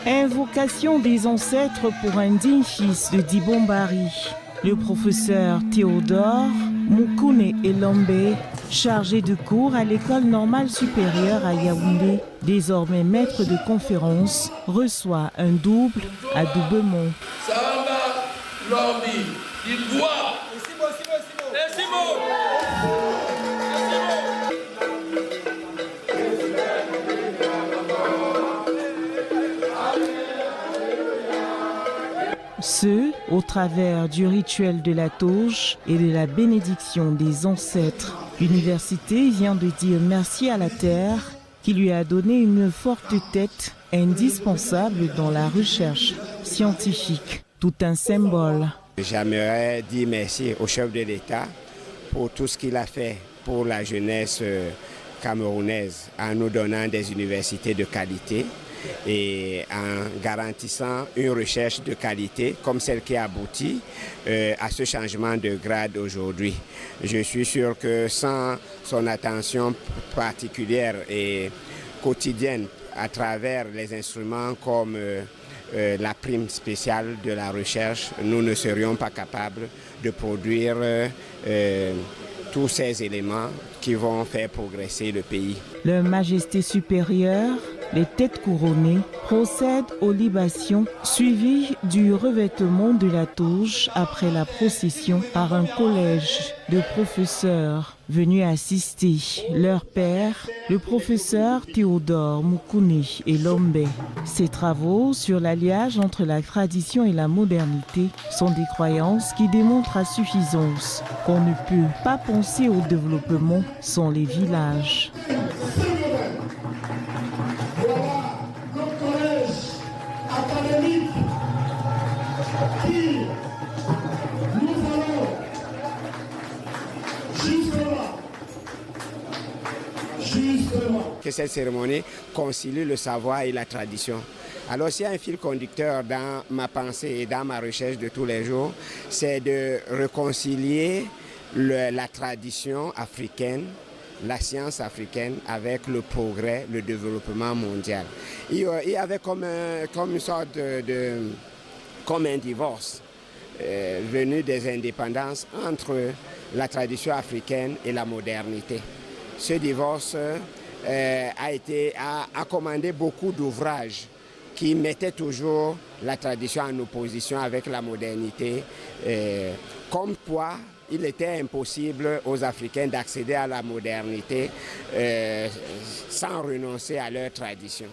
Invocation des ancêtres pour un digne fils de Dibombari. Le professeur Théodore Mukune Elombe, chargé de cours à l'école normale supérieure à Yaoundé, désormais maître de conférence, reçoit un double à Doubemont. Samba Lombi, il doit. Ce, au travers du rituel de la touche et de la bénédiction des ancêtres. L'université vient de dire merci à la terre qui lui a donné une forte tête indispensable dans la recherche scientifique. Tout un symbole. J'aimerais dire merci au chef de l'État pour tout ce qu'il a fait pour la jeunesse camerounaise en nous donnant des universités de qualité et en garantissant une recherche de qualité comme celle qui aboutit à ce changement de grade aujourd'hui. Je suis sûr que sans son attention particulière et quotidienne à travers les instruments comme la prime spéciale de la recherche, nous ne serions pas capables de produire tous ces éléments qui vont faire progresser le pays. Leur Majesté supérieure, les têtes couronnées, procèdent aux libations suivies du revêtement de la touche après la procession par un collège de professeurs venus assister leur père, le professeur Théodore Mukune Elombe. Ces travaux sur l'alliage entre la tradition et la modernité sont des croyances qui démontrent à suffisance qu'on ne peut pas penser au développement sans les villages. Que cette cérémonie concilie le savoir et la tradition. Alors s'il y a un fil conducteur dans ma pensée et dans ma recherche de tous les jours, c'est de réconcilier la tradition africaine, la science africaine avec le progrès, le développement mondial. Il y avait comme une sorte comme un divorce venu des indépendances entre la tradition africaine et la modernité. Ce divorce a commandé beaucoup d'ouvrages qui mettaient toujours la tradition en opposition avec la modernité, comme quoi il était impossible aux Africains d'accéder à la modernité sans renoncer à leur tradition.